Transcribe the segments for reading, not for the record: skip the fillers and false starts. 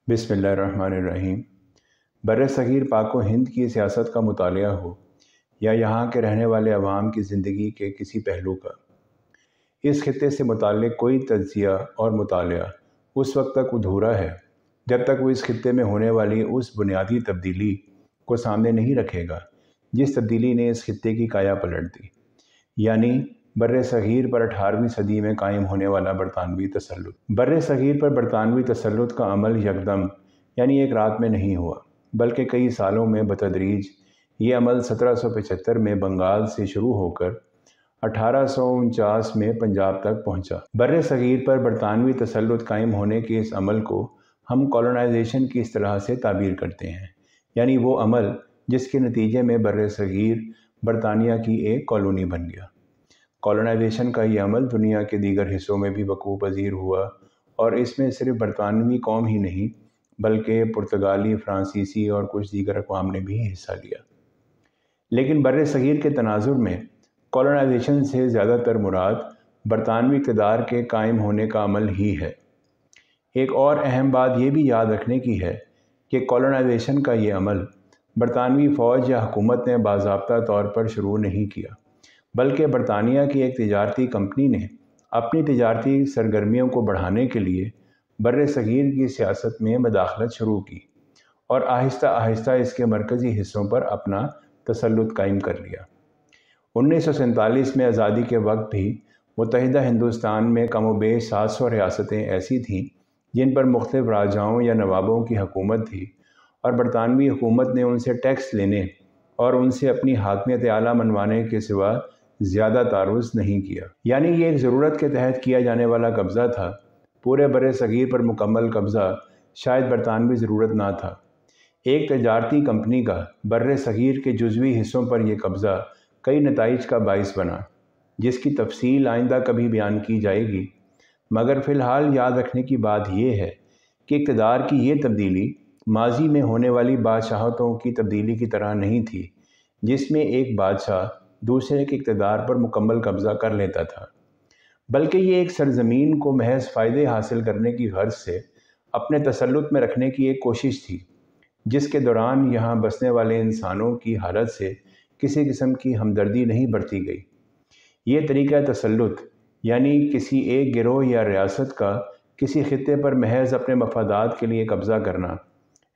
बिस्मिल्लाहिर्रहमानिर्रहीम। बर्र-ए-सग़ीर पाक व हिंद की सियासत का मुतालिया हो या यहाँ के रहने वाले अवाम की ज़िंदगी के किसी पहलू का, इस खित्ते से मुताल्लिक़ कोई तज्ज़िया और मुतालिया उस वक्त तक अधूरा है जब तक वो इस खित्ते में होने वाली उस बुनियादी तब्दीली को सामने नहीं रखेगा जिस तब्दीली ने इस खित्ते की काया पलट दी, यानी बर्र-ए-सग़ीर पर 18वीं सदी में कायम होने वाला बरतानवी तसल्लुत। बर्र-ए-सग़ीर पर बरतानवी तसल्लुत का अमल यकदम यानी एक रात में नहीं हुआ, बल्कि कई सालों में बतदरीज ये अमल 1775 में बंगाल से शुरू होकर 1849 में पंजाब तक पहुँचा। बर्र-ए-सग़ीर पर बरतानवी तसल्लुत कायम होने के इस अमल को हम कॉलोनाइजेशन की इस्तिलाह से ताबीर करते हैं, यानी वो अमल जिसके नतीजे में बर्र-ए-सग़ीर बरतानिया की एक कॉलोनी बन गया। कॉलोनाइजेशन का ये अमल दुनिया के दीगर हिस्सों में भी वक़ूअ पज़ीर हुआ और इसमें सिर्फ बरतानवी कौम ही नहीं बल्कि पुर्तगाली, फ़्रांसीसी और कुछ दीगर अक़वाम ने भी हिस्सा लिया। लेकिन बर्र-ए-सग़ीर के तनाज़ुर में कॉलोनाइजेशन से ज़्यादातर मुराद बरतानवी इक़्तिदार के कायम होने का अमल ही है। एक और अहम बात ये भी याद रखने की है कि कॉलोनाइजेशन का ये अमल बरतानवी फ़ौज या हुकूमत ने बाज़ाब्ता तौर पर शुरू नहीं किया, बल्कि बरतानिया की एक तिजारती कंपनी ने अपनी तिजारती सरगर्मियों को बढ़ाने के लिए बर्र-ए-सग़ीर की सियासत में मदाखलत शुरू की और आहिस्ता आहिस्ता इसके मरकज़ी हिस्सों पर अपना तसल्लुत कायम कर लिया। 1947 में आज़ादी के वक्त भी मुत्तहिदा हिंदुस्तान में कमोबेश 700 रियासतें ऐसी थीं जिन पर मुख्तलिफ़ राजाओं या नवाबों की हुकूमत थी और बरतानवी हुकूमत ने उनसे टैक्स लेने और उनसे अपनी हाकमियत आला मनवाने के सिवा ज़्यादा तारुज़ नहीं किया। यानी ये एक ज़रूरत के तहत किया जाने वाला कब्ज़ा था। पूरे बर्र-ए-सग़ीर पर मुकम्मल कब्ज़ा शायद बरतानवी ज़रूरत ना था। एक तजारती कंपनी का बर्र-ए-सग़ीर के जुज़वी हिस्सों पर यह कब्ज़ा कई नताइज का बाइस बना, जिसकी तफसील आइंदा कभी बयान की जाएगी, मगर फ़िलहाल याद रखने की बात यह है कि इक़्तिदार की ये तब्दीली माजी में होने वाली बादशाहतों की तब्दीली की तरह नहीं थी, जिसमें एक बादशाह दूसरे के इक़्तिदार पर मुकम्मल कब्ज़ा कर लेता था, बल्कि ये एक सरज़मीन को महज फ़ायदे हासिल करने की गर्ज़ से अपने तसल्लुत में रखने की एक कोशिश थी, जिसके दौरान यहाँ बसने वाले इंसानों की हालत से किसी किस्म की हमदर्दी नहीं बरती गई। ये तरीक़ा तसल्लुत यानी किसी एक गिरोह या रियासत का किसी खित्ते पर महज अपने मफादात के लिए कब्ज़ा करना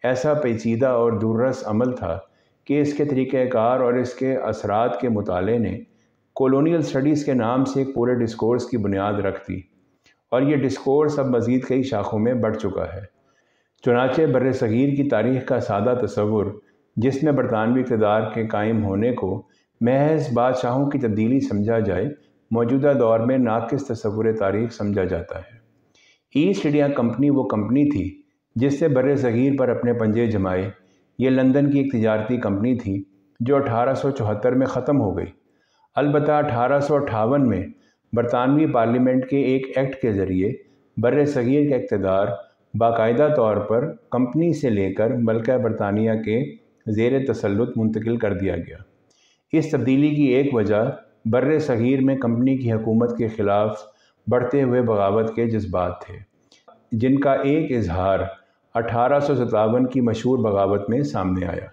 ऐसा पेचीदा और दूररस अमल था कि इसके तरीक़ेकार और इसके असरात के मुताले ने कॉलोनियल स्टडीज़ के नाम से एक पूरे डिस्कोर्स की बुनियाद रख दी और ये डिस्कोर्स अब मज़ीद कई शाखों में बढ़ चुका है। चुनांचे बर्र-ए-सग़ीर की तारीख़ का सादा तसव्वुर, जिसमें बरतानवी इक़्तिदार के कायम होने को महज बादशाहों की तब्दीली समझा जाए, मौजूदा दौर में नाक़िस तसव्वुर तारीख़ समझा जाता है। ईस्ट इंडिया कंपनी वो कंपनी थी जिससे बर्र-ए-सग़ीर पर अपने पंजे जमाए। ये लंदन की एक तिजारती कंपनी थी जो 1874 में ख़त्म हो गई। अलबत्ता 1858 में बरतानवी पार्लियामेंट के एक एक्ट के ज़रिए बर्र-ए-सग़ीर का इक़्तिदार बाकायदा तौर पर कंपनी से लेकर मल्का बरतानिया के ज़ेर तसल्लुत मुंतकिल कर दिया गया। इस तब्दीली की एक वजह बर्र-ए-सग़ीर में कंपनी की हुकूमत के ख़िलाफ़ बढ़ते हुए बगावत के जज्बात थे, जिनका एक इजहार 1857 की मशहूर बगावत में सामने आया,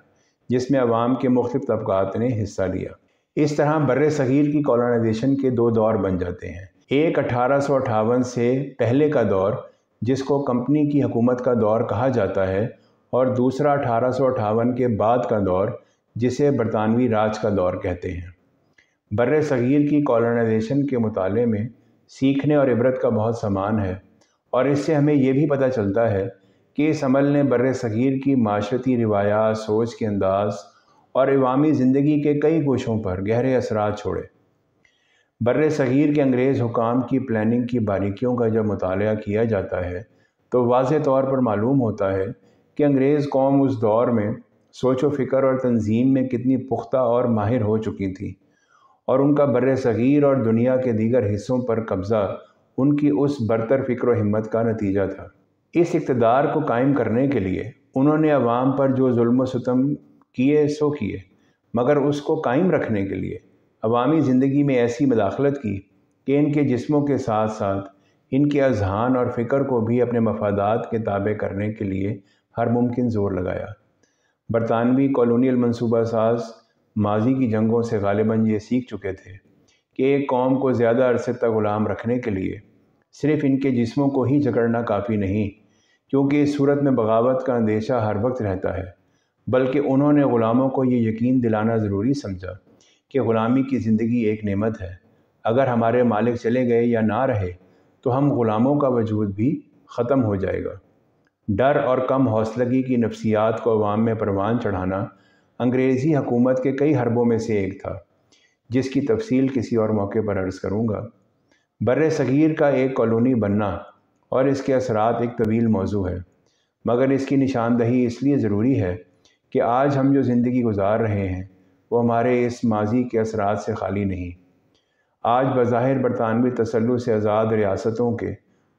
जिसमें अवाम के मुख्तलिफ़ तबक़ात ने हिस्सा लिया। इस तरह बर्र-ए-सग़ीर की कॉलोनाइजेशन के दो दौर बन जाते हैं। एक 1858 से पहले का दौर, जिसको कंपनी की हुकूमत का दौर कहा जाता है, और दूसरा 1858 के बाद का दौर, जिसे बरतानवी राज का दौर कहते हैं। बर्र-ए-सग़ीर की कॉलोनाइजेशन के मुताले में सीखने और इबरत का बहुत सामान है और इससे हमें ये भी पता चलता है कि इस अमल ने बर्र-ए-सग़ीर की माशरती रिवायात, सोच के अंदाज़ और अवामी ज़िंदगी के कई गोशों पर गहरे असरात छोड़े। बर्र-ए-सग़ीर के अंग्रेज़ हुकाम की प्लानिंग की बारीकियों का जब मुताला किया जाता है तो वाज़ेह तौर पर मालूम होता है कि अंग्रेज़ कौम उस दौर में सोच व फ़िक्र और तंजीम में कितनी पुख्ता और माहिर हो चुकी थी और उनका बर्र-ए-सग़ीर और दुनिया के दीगर हिस्सों पर कब्ज़ा उनकी उस बरतर फ़िक्र व हिम्मत का नतीजा था। इस इक़्तिदार को कायम करने के लिए उन्होंने अवाम पर जो जुल्म सितम किए सो किए, मगर उसको कायम रखने के लिए अवामी ज़िंदगी में ऐसी मदाखलत की कि इनके जिस्मों के साथ साथ ان کے اذہان اور فکر کو بھی اپنے مفادات کے تابع کرنے کے لیے ہر ممکن زور لگایا۔ برطانوی کالونیل منصوبہ ساز ماضی کی جنگوں سے غالباً یہ سیکھ چکے تھے کہ ایک قوم کو زیادہ عرصے تک غلام رکھنے کے لیے صرف ان کے جسموں کو ہی جکڑنا کافی نہیں، کیونکہ اس صورت میں بغاوت کا اندیشہ ہر وقت رہتا ہے، بلکہ انہوں نے غلاموں کو یہ یقین دلانا ضروری سمجھا کہ غلامی کی زندگی ایک نعمت ہے۔ اگر ہمارے مالک چلے گئے یا نہ رہے تو ہم غلاموں کا وجود بھی ختم ہو جائے گا۔ ڈر اور کم حوصلگی کی نفسیات کو عوام میں پروان چڑھانا انگریزی حکومت کے کئی حربوں میں سے ایک تھا، جس کی تفصیل کسی اور موقع پر عرض کروں گا۔ بر صغیر کا ایک کالونی بننا اور اس کے اثرات ایک طویل موضوع ہے، مگر اس کی نشاندہی اس لیے ضروری ہے کہ آج ہم جو زندگی گزار رہے ہیں وہ ہمارے اس ماضی کے اثرات سے خالی نہیں۔ آج بظاہر برطانوی تسلط سے آزاد ریاستوں کے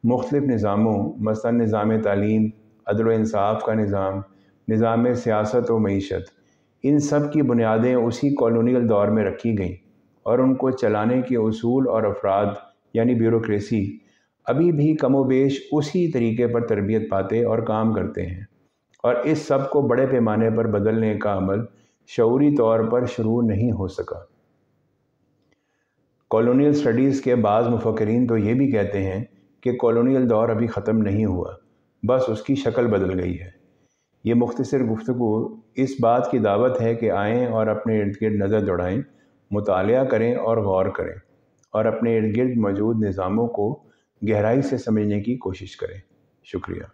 مختلف نظاموں، مثلاً نظام تعلیم، عدل و انصاف کا نظام، نظام سیاست و معیشت، ان سب کی بنیادیں اسی کالونیل دور میں رکھی گئیں، اور ان کو چلانے کے اصول اور افراد یعنی بیوروکریسی ابھی بھی کم و بیش اسی طریقے پر تربیت پاتے اور کام کرتے ہیں، اور اس سب کو بڑے پیمانے پر بدلنے کا عمل شعوری طور پر شروع نہیں ہو سکا۔ کالونیل سٹڈیز کے بعض مفکرین تو یہ بھی کہتے ہیں کہ کالونیل دور ابھی ختم نہیں ہوا، بس اس کی شکل بدل گئی ہے۔ یہ مختصر گفتگو اس بات کی دعوت ہے کہ آئیں اور اپنے ارد گرد نظر دوڑائیں، مطالعہ کریں اور غور کریں، اور اپنے ارد گرد موجود نظاموں کو گہرائی سے سمجھنے کی کوشش کریں۔ شکریہ۔